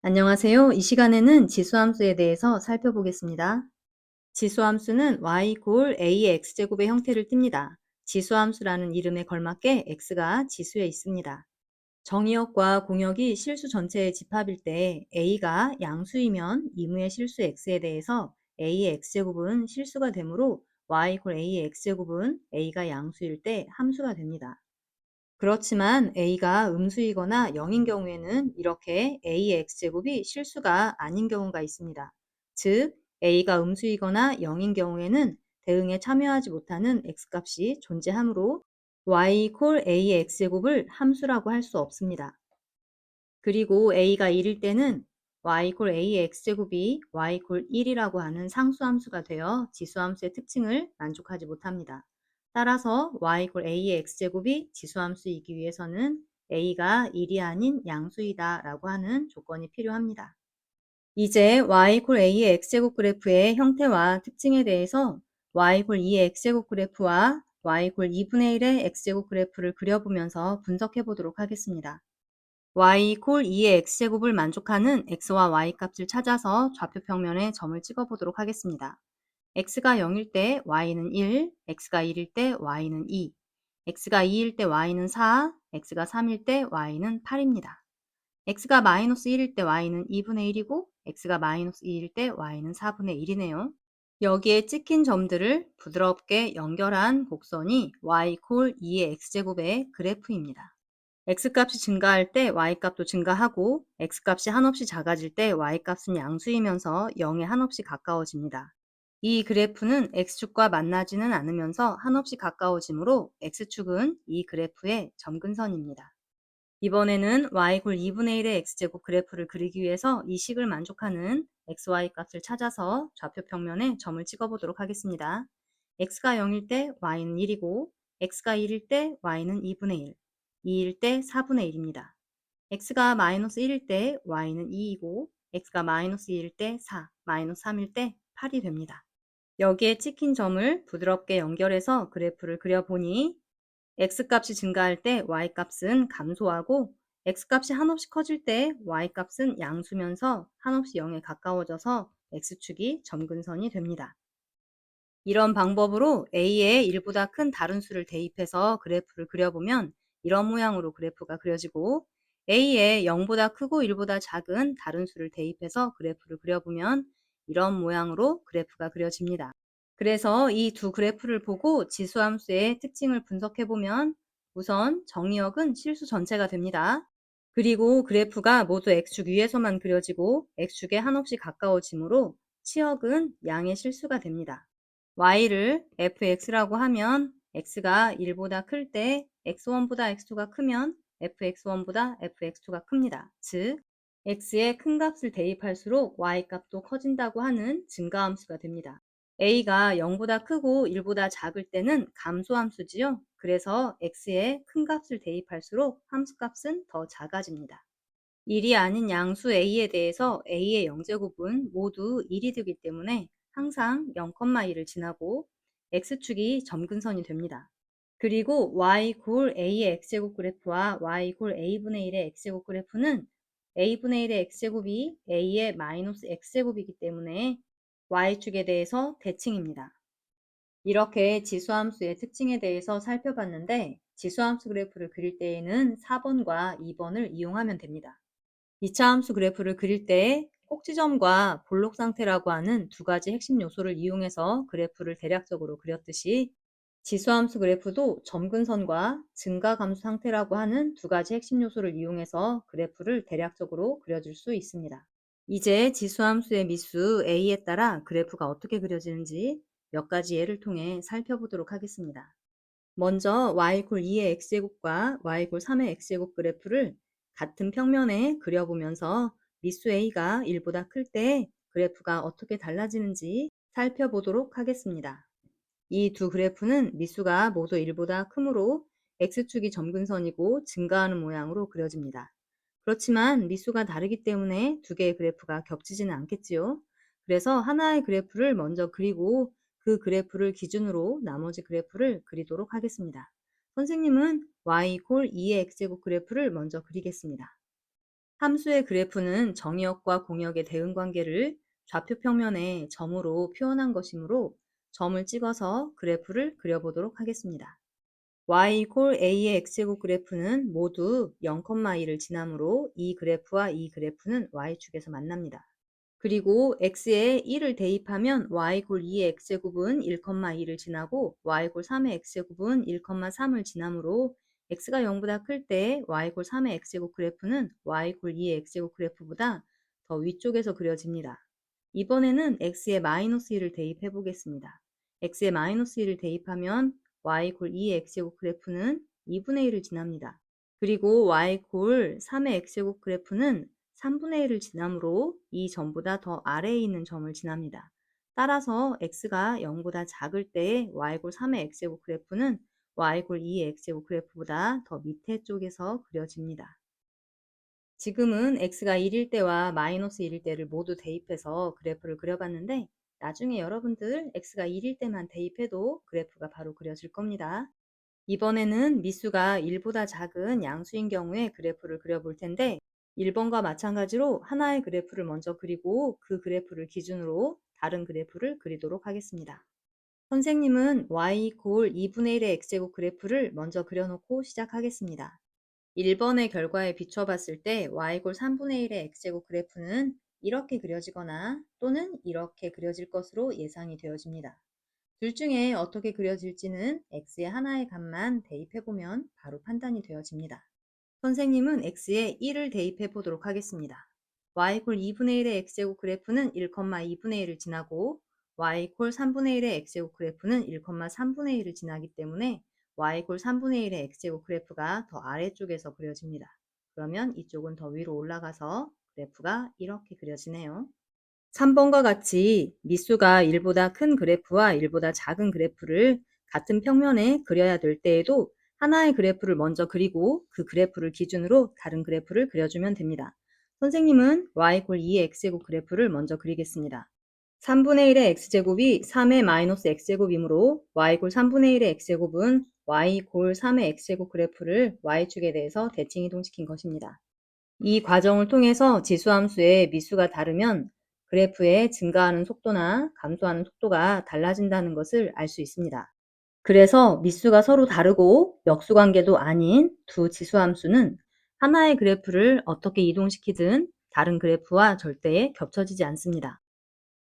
안녕하세요. 이 시간에는 지수함수에 대해서 살펴보겠습니다. 지수함수는 y=a의 x제곱의 형태를 띱니다. 지수함수라는 이름에 걸맞게 x가 지수에 있습니다. 정의역과 공역이 실수 전체의 집합일 때 a가 양수이면 이무의 실수 x에 대해서 a의 x제곱은 실수가 되므로 y=a의 x제곱은 a가 양수일 때 함수가 됩니다. 그렇지만 a가 음수이거나 0인 경우에는 이렇게 a의 x제곱이 실수가 아닌 경우가 있습니다. 즉, a가 음수이거나 0인 경우에는 대응에 참여하지 못하는 x값이 존재하므로 y=a의 x제곱을 함수라고 할 수 없습니다. 그리고 a가 1일 때는 y=a의 x제곱이 y=1이라고 하는 상수함수가 되어 지수함수의 특징을 만족하지 못합니다. 따라서 y=a의 x제곱이 지수함수이기 위해서는 a가 1이 아닌 양수이다 라고 하는 조건이 필요합니다. 이제 y=a의 x제곱 그래프의 형태와 특징에 대해서 y=2의 x제곱 그래프와 y=2분의 1의 x제곱 그래프를 그려보면서 분석해 보도록 하겠습니다. y=2의 x제곱을 만족하는 x와 y 값을 찾아서 좌표 평면에 점을 찍어 보도록 하겠습니다. x가 0일 때 y는 1, x가 1일 때 y는 2, x가 2일 때 y는 4, x가 3일 때 y는 8입니다. x가 마이너스 1일 때 y는 2분의 1이고 x가 마이너스 2일 때 y는 4분의 1이네요. 여기에 찍힌 점들을 부드럽게 연결한 곡선이 y=2의 x제곱의 그래프입니다. x값이 증가할 때 y값도 증가하고 x값이 한없이 작아질 때 y값은 양수이면서 0에 한없이 가까워집니다. 이 그래프는 x축과 만나지는 않으면서 한없이 가까워지므로 x축은 이 그래프의 점근선입니다. 이번에는 y=2분의 1의 x제곱 그래프를 그리기 위해서 이 식을 만족하는 xy 값을 찾아서 좌표 평면에 점을 찍어 보도록 하겠습니다. x가 0일 때 y는 1이고 x가 1일 때 y는 2분의 1, 2일 때 4분의 1입니다. x가 마이너스 1일 때 y는 2이고 x가 마이너스 2일 때 4, 마이너스 3일 때 8이 됩니다. 여기에 찍힌 점을 부드럽게 연결해서 그래프를 그려보니 x값이 증가할 때 y값은 감소하고 x값이 한없이 커질 때 y값은 양수면서 한없이 0에 가까워져서 x축이 점근선이 됩니다. 이런 방법으로 a에 1보다 큰 다른 수를 대입해서 그래프를 그려보면 이런 모양으로 그래프가 그려지고 a에 0보다 크고 1보다 작은 다른 수를 대입해서 그래프를 그려보면 이런 모양으로 그래프가 그려집니다. 그래서 이 두 그래프를 보고 지수함수의 특징을 분석해보면 우선 정의역은 실수 전체가 됩니다. 그리고 그래프가 모두 x축 위에서만 그려지고 x축에 한없이 가까워지므로 치역은 양의 실수가 됩니다. y를 fx라고 하면 x가 1보다 클 때 x1보다 x2가 크면 fx1보다 fx2가 큽니다. 즉, x에 큰 값을 대입할수록 y 값도 커진다고 하는 증가함수가 됩니다. a가 0보다 크고 1보다 작을 때는 감소함수지요. 그래서 x에 큰 값을 대입할수록 함수값은 더 작아집니다. 1이 아닌 양수 a에 대해서 a의 0제곱은 모두 1이 되기 때문에 항상 0,1을 지나고 x축이 점근선이 됩니다. 그리고 y=a의 x제곱 그래프와 y=a분의 1의 x제곱 그래프는 a분의 1의 x제곱이 a의 마이너스 x제곱이기 때문에 y축에 대해서 대칭입니다. 이렇게 지수함수의 특징에 대해서 살펴봤는데 지수함수 그래프를 그릴 때에는 4번과 2번을 이용하면 됩니다. 2차 함수 그래프를 그릴 때 꼭지점과 볼록 상태라고 하는 두 가지 핵심 요소를 이용해서 그래프를 대략적으로 그렸듯이 지수함수 그래프도 점근선과 증가감수 상태라고 하는 두 가지 핵심 요소를 이용해서 그래프를 대략적으로 그려줄 수 있습니다. 이제 지수함수의 미수 a에 따라 그래프가 어떻게 그려지는지 몇 가지 예를 통해 살펴보도록 하겠습니다. 먼저 y=2의 x제곱과 y=3의 x제곱 그래프를 같은 평면에 그려보면서 미수 a가 1보다 클 때 그래프가 어떻게 달라지는지 살펴보도록 하겠습니다. 이 두 그래프는 미수가 모두 1보다 크므로 x축이 점근선이고 증가하는 모양으로 그려집니다. 그렇지만 미수가 다르기 때문에 두 개의 그래프가 겹치지는 않겠지요. 그래서 하나의 그래프를 먼저 그리고 그 그래프를 기준으로 나머지 그래프를 그리도록 하겠습니다. 선생님은 y=2의 x제곱 그래프를 먼저 그리겠습니다. 함수의 그래프는 정의역과 공역의 대응관계를 좌표 평면에 점으로 표현한 것이므로 점을 찍어서 그래프를 그려보도록 하겠습니다. y a의 x제곱 그래프는 모두 0,2를 지나므로 이 그래프와 이 그래프는 y축에서 만납니다. 그리고 x에 1을 대입하면 y 2의 x제곱은 1,2를 지나고 y 3의 x제곱은 1,3을 지나므로 x가 0보다 클 때 y 3의 x제곱 그래프는 y 2의 x제곱 그래프보다 더 위쪽에서 그려집니다. 이번에는 x에 마이너스 1을 대입해 보겠습니다. x에 마이너스 1을 대입하면 y 2의 x제곱 그래프는 2분의 1을 지납니다. 그리고 y 3의 x제곱 그래프는 3분의 1을 지나므로 이 점보다 더 아래에 있는 점을 지납니다. 따라서 x가 0보다 작을 때 y 3의 x제곱 그래프는 y 2의 x제곱 그래프보다 더 밑에 쪽에서 그려집니다. 지금은 x가 1일 때와 마이너스 1일 때를 모두 대입해서 그래프를 그려봤는데 나중에 여러분들 x가 1일 때만 대입해도 그래프가 바로 그려질 겁니다. 이번에는 미수가 1보다 작은 양수인 경우에 그래프를 그려볼 텐데 1번과 마찬가지로 하나의 그래프를 먼저 그리고 그 그래프를 기준으로 다른 그래프를 그리도록 하겠습니다. 선생님은 y 2분의 1의 x제곱 그래프를 먼저 그려놓고 시작하겠습니다. 1번의 결과에 비춰봤을 때 y 3분의 1의 x제곱 그래프는 이렇게 그려지거나 또는 이렇게 그려질 것으로 예상이 되어집니다. 둘 중에 어떻게 그려질지는 x의 하나의 값만 대입해보면 바로 판단이 되어집니다. 선생님은 x에 1을 대입해 보도록 하겠습니다. y 2분의 1의 x제곱 그래프는 1,2분의 1을 지나고 y 3분의 1의 x제곱 그래프는 1,3분의 1을 지나기 때문에 y 3분의 1의 x제곱 그래프가 더 아래쪽에서 그려집니다. 그러면 이쪽은 더 위로 올라가서 그래프가 이렇게 그려지네요. 3번과 같이 미수가 1보다 큰 그래프와 1보다 작은 그래프를 같은 평면에 그려야 될 때에도 하나의 그래프를 먼저 그리고 그 그래프를 기준으로 다른 그래프를 그려주면 됩니다. 선생님은 y 2의 x제곱 그래프를 먼저 그리겠습니다. 3분의 1의 x제곱이 3의 마이너스 x제곱이므로 y 3분의 1의 x제곱은 y 3의 x제곱 그래프를 y축에 대해서 대칭 이동시킨 것입니다. 이 과정을 통해서 지수함수의 미수가 다르면 그래프의 증가하는 속도나 감소하는 속도가 달라진다는 것을 알 수 있습니다. 그래서 미수가 서로 다르고 역수관계도 아닌 두 지수함수는 하나의 그래프를 어떻게 이동시키든 다른 그래프와 절대 겹쳐지지 않습니다.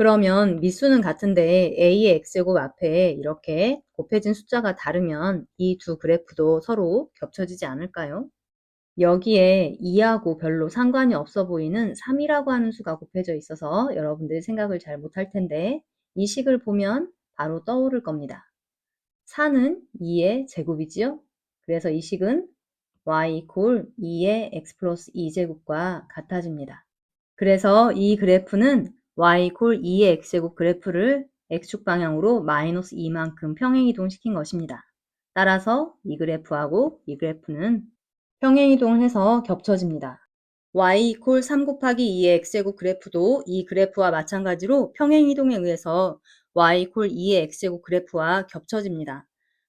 그러면 미수는 같은데 a의 x제곱 앞에 이렇게 곱해진 숫자가 다르면 이 두 그래프도 서로 겹쳐지지 않을까요? 여기에 2하고 별로 상관이 없어 보이는 3이라고 하는 수가 곱해져 있어서 여러분들이 생각을 잘 못할 텐데 이 식을 보면 바로 떠오를 겁니다. 4는 2의 제곱이지요? 그래서 이 식은 y 2의 x 플러스 2제곱과 같아집니다. 그래서 이 그래프는 y 2의 x제곱 그래프를 x축 방향으로 마이너스 2만큼 평행이동시킨 것입니다. 따라서 이 그래프하고 이 그래프는 평행이동을 해서 겹쳐집니다. y 3 곱하기 2의 x제곱 그래프도 이 그래프와 마찬가지로 평행이동에 의해서 y 2의 x제곱 그래프와 겹쳐집니다.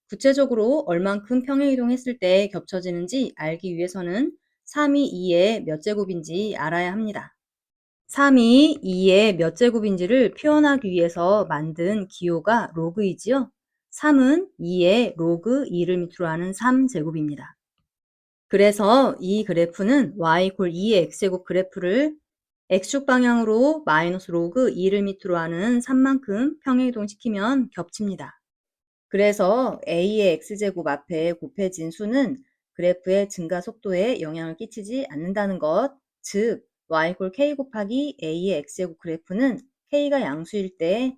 구체적으로 얼만큼 평행이동했을 때 겹쳐지는지 알기 위해서는 3이 2의 몇 제곱인지 알아야 합니다. 3이 2의 몇 제곱인지를 표현하기 위해서 만든 기호가 로그이지요. 3은 2의 로그 2를 밑으로 하는 3제곱입니다. 그래서 이 그래프는 y 2의 x제곱 그래프를 x축 방향으로 마이너스 로그 2를 밑으로 하는 3만큼 평행이동시키면 겹칩니다. 그래서 a의 x제곱 앞에 곱해진 수는 그래프의 증가 속도에 영향을 끼치지 않는다는 것, 즉 y k 곱하기 a의 x제곱 그래프는 k가 양수일 때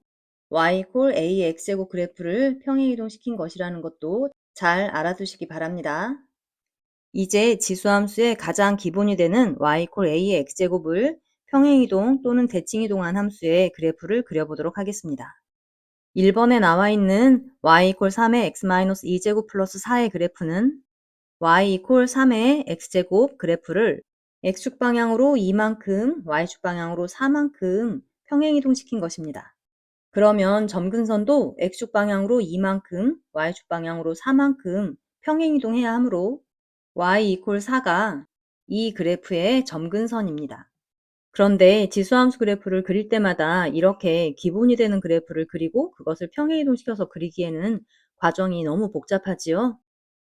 y a의 x제곱 그래프를 평행이동시킨 것이라는 것도 잘 알아두시기 바랍니다. 이제 지수함수의 가장 기본이 되는 y a의 x제곱을 평행이동 또는 대칭이동한 함수의 그래프를 그려보도록 하겠습니다. 1번에 나와 있는 y 3의 x-2제곱 플러스 4의 그래프는 y 3의 x제곱 그래프를 x축 방향으로 2만큼, y축 방향으로 4만큼 평행이동시킨 것입니다. 그러면 점근선도 x축 방향으로 2만큼, y축 방향으로 4만큼 평행이동해야 하므로 y 4가 이 그래프의 점근선입니다. 그런데 지수함수 그래프를 그릴 때마다 이렇게 기본이 되는 그래프를 그리고 그것을 평행이동시켜서 그리기에는 과정이 너무 복잡하지요.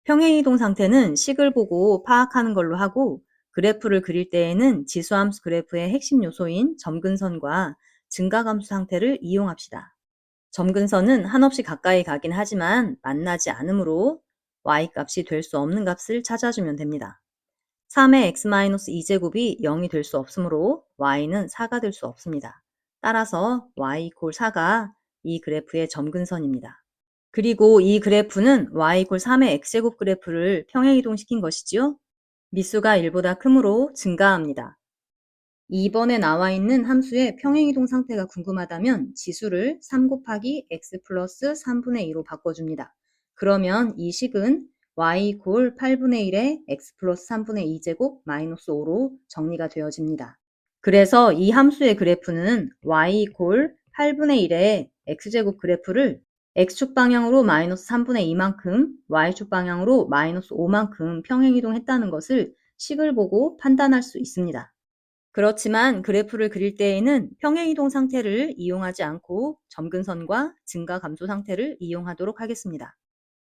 평행이동 상태는 식을 보고 파악하는 걸로 하고, 그래프를 그릴 때에는 지수함수 그래프의 핵심 요소인 점근선과 증가감수 상태를 이용합시다. 점근선은 한없이 가까이 가긴 하지만 만나지 않으므로 y값이 될 수 없는 값을 찾아주면 됩니다. 3의 x-2제곱이 0이 될 수 없으므로 y는 4가 될 수 없습니다. 따라서 y = 4가 이 그래프의 점근선입니다. 그리고 이 그래프는 y = 3의 x제곱 그래프를 평행이동시킨 것이지요. 미수가 1보다 크므로 증가합니다. 2번에 나와 있는 함수의 평행이동 상태가 궁금하다면 지수를 3 곱하기 x 플러스 3분의 2로 바꿔줍니다. 그러면 이 식은 y = 8분의 1에 x 플러스 3분의 2제곱 마이너스 5로 정리가 되어집니다. 그래서 이 함수의 그래프는 y = 8분의 1에 x제곱 그래프를 x축 방향으로 마이너스 3분의 2만큼, y축 방향으로 마이너스 5만큼 평행이동했다는 것을 식을 보고 판단할 수 있습니다. 그렇지만 그래프를 그릴 때에는 평행이동 상태를 이용하지 않고 점근선과 증가감소 상태를 이용하도록 하겠습니다.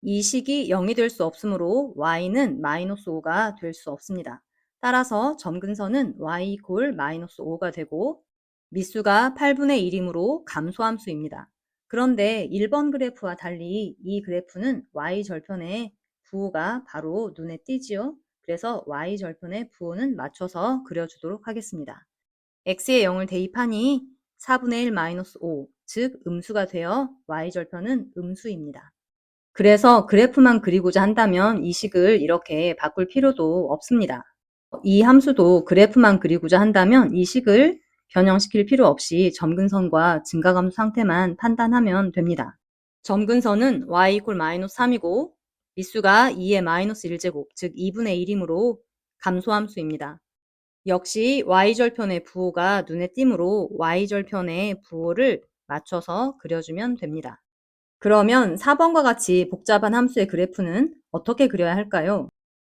이 식이 0이 될 수 없으므로 y는 마이너스 5가 될 수 없습니다. 따라서 점근선은 y = 마이너스 5가 되고 미수가 8분의 1이므로 감소함수입니다. 그런데 1번 그래프와 달리 이 그래프는 y절편에 부호가 바로 눈에 띄지요. 그래서 y절편에 부호는 맞춰서 그려주도록 하겠습니다. x에 0을 대입하니 4분의 1 마이너스 5, 즉 음수가 되어 y절편은 음수입니다. 그래서 그래프만 그리고자 한다면 이 식을 이렇게 바꿀 필요도 없습니다. 이 함수도 그래프만 그리고자 한다면 이 식을 변형시킬 필요 없이 점근선과 증가감수 상태만 판단하면 됩니다. 점근선은 y = 마이너스 3이고 미수가 2의 마이너스 1제곱, 즉 2분의 1이므로 감소함수입니다. 역시 y절편의 부호가 눈에 띄므로 y절편의 부호를 맞춰서 그려주면 됩니다. 그러면 4번과 같이 복잡한 함수의 그래프는 어떻게 그려야 할까요?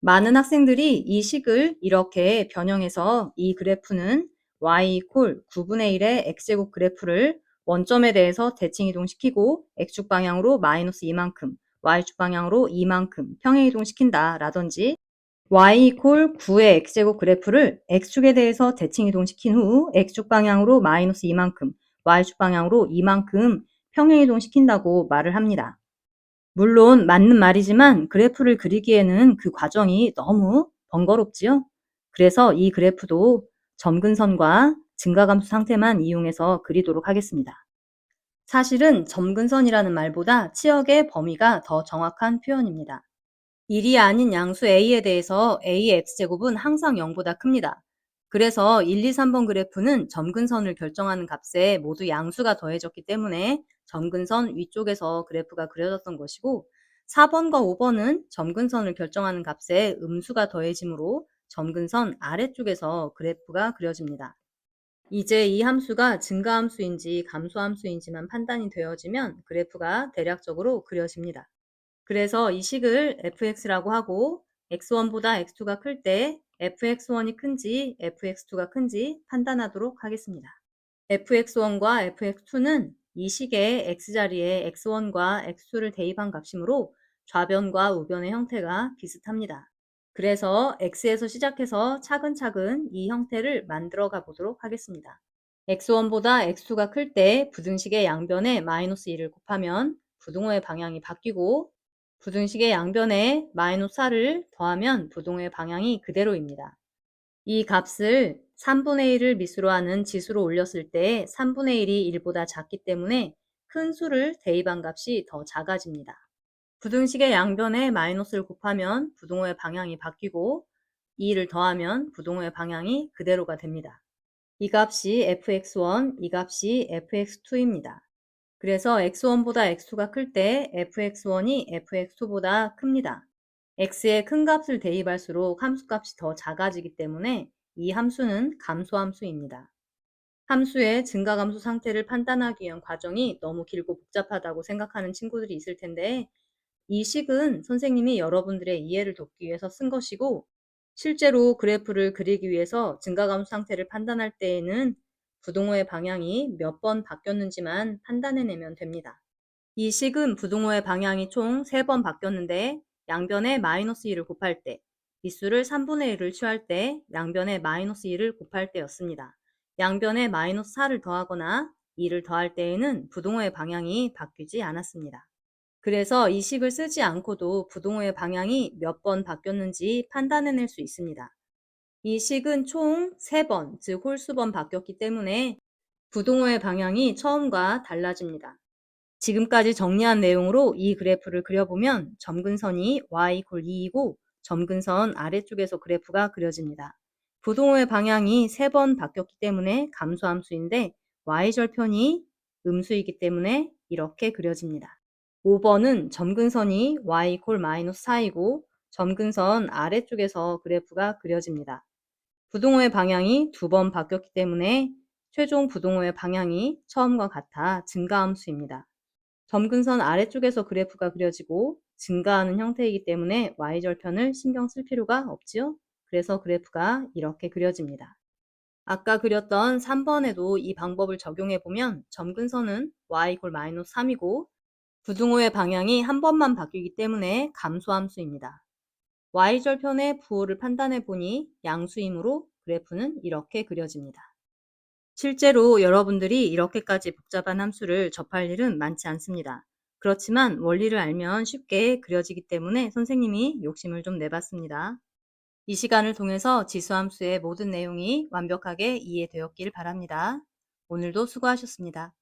많은 학생들이 이 식을 이렇게 변형해서 이 그래프는 y = 9분의 1의 x제곱 그래프를 원점에 대해서 대칭이동시키고 x축 방향으로 마이너스 2만큼, y축 방향으로 2만큼 평행이동시킨다 라든지 y = 9의 x제곱 그래프를 x축에 대해서 대칭이동시킨 후 x축 방향으로 마이너스 2만큼, y축 방향으로 2만큼 평행이동시킨다고 말을 합니다. 물론 맞는 말이지만 그래프를 그리기에는 그 과정이 너무 번거롭지요. 그래서 이 그래프도 점근선과 증가감수 상태만 이용해서 그리도록 하겠습니다. 사실은 점근선이라는 말보다 치역의 범위가 더 정확한 표현입니다. 일이 아닌 양수 a에 대해서 a의 x제곱은 항상 0보다 큽니다. 그래서 1, 2, 3번 그래프는 점근선을 결정하는 값에 모두 양수가 더해졌기 때문에 점근선 위쪽에서 그래프가 그려졌던 것이고, 4번과 5번은 점근선을 결정하는 값에 음수가 더해지므로 점근선 아래쪽에서 그래프가 그려집니다. 이제 이 함수가 증가함수인지 감소함수인지만 판단이 되어지면 그래프가 대략적으로 그려집니다. 그래서 이 식을 fx라고 하고 x1보다 x2가 클 때 fx1이 큰지 fx2가 큰지 판단하도록 하겠습니다. fx1과 fx2는 이 식의 x자리에 x1과 x2를 대입한 값이므로 좌변과 우변의 형태가 비슷합니다. 그래서 x에서 시작해서 차근차근 이 형태를 만들어 가보도록 하겠습니다. x1보다 x2가 클 때 부등식의 양변에 마이너스 1을 곱하면 부등호의 방향이 바뀌고 부등식의 양변에 마이너스 4를 더하면 부등호의 방향이 그대로입니다. 이 값을 3분의 1을 미수로 하는 지수로 올렸을 때 3분의 1이 1보다 작기 때문에 큰 수를 대입한 값이 더 작아집니다. 부등식의 양변에 마이너스를 곱하면 부등호의 방향이 바뀌고 2를 더하면 부등호의 방향이 그대로가 됩니다. 이 값이 fx1, 이 값이 fx2입니다. 그래서 x1보다 x2가 클 때 fx1이 fx2보다 큽니다. x에 큰 값을 대입할수록 함수값이 더 작아지기 때문에 이 함수는 감소함수입니다. 함수의 증가감소 상태를 판단하기 위한 과정이 너무 길고 복잡하다고 생각하는 친구들이 있을 텐데, 이 식은 선생님이 여러분들의 이해를 돕기 위해서 쓴 것이고 실제로 그래프를 그리기 위해서 증가감수 상태를 판단할 때에는 부동호의 방향이 몇 번 바뀌었는지만 판단해내면 됩니다. 이 식은 부동호의 방향이 총 3번 바뀌었는데 양변에 마이너스 2를 곱할 때, 미수를 3분의 1을 취할 때 양변에 마이너스 2를 곱할 때였습니다. 양변에 마이너스 4를 더하거나 2를 더할 때에는 부동호의 방향이 바뀌지 않았습니다. 그래서 이 식을 쓰지 않고도 부동호의 방향이 몇 번 바뀌었는지 판단해낼 수 있습니다. 이 식은 총 3번, 즉 홀수번 바뀌었기 때문에 부동호의 방향이 처음과 달라집니다. 지금까지 정리한 내용으로 이 그래프를 그려보면 점근선이 y=2이고 점근선 아래쪽에서 그래프가 그려집니다. 부동호의 방향이 3번 바뀌었기 때문에 감소함수인데 y절편이 음수이기 때문에 이렇게 그려집니다. 5번은 점근선이 y=-4이고 점근선 아래쪽에서 그래프가 그려집니다. 부동호의 방향이 2번 바뀌었기 때문에 최종 부동호의 방향이 처음과 같아 증가함수입니다. 점근선 아래쪽에서 그래프가 그려지고 증가하는 형태이기 때문에 y절편을 신경 쓸 필요가 없지요. 그래서 그래프가 이렇게 그려집니다. 아까 그렸던 3번에도 이 방법을 적용해 보면 점근선은 y=-3이고 부등호의 방향이 한 번만 바뀌기 때문에 감소함수입니다. y절편의 부호를 판단해 보니 양수이므로 그래프는 이렇게 그려집니다. 실제로 여러분들이 이렇게까지 복잡한 함수를 접할 일은 많지 않습니다. 그렇지만 원리를 알면 쉽게 그려지기 때문에 선생님이 욕심을 좀 내봤습니다. 이 시간을 통해서 지수함수의 모든 내용이 완벽하게 이해되었길 바랍니다. 오늘도 수고하셨습니다.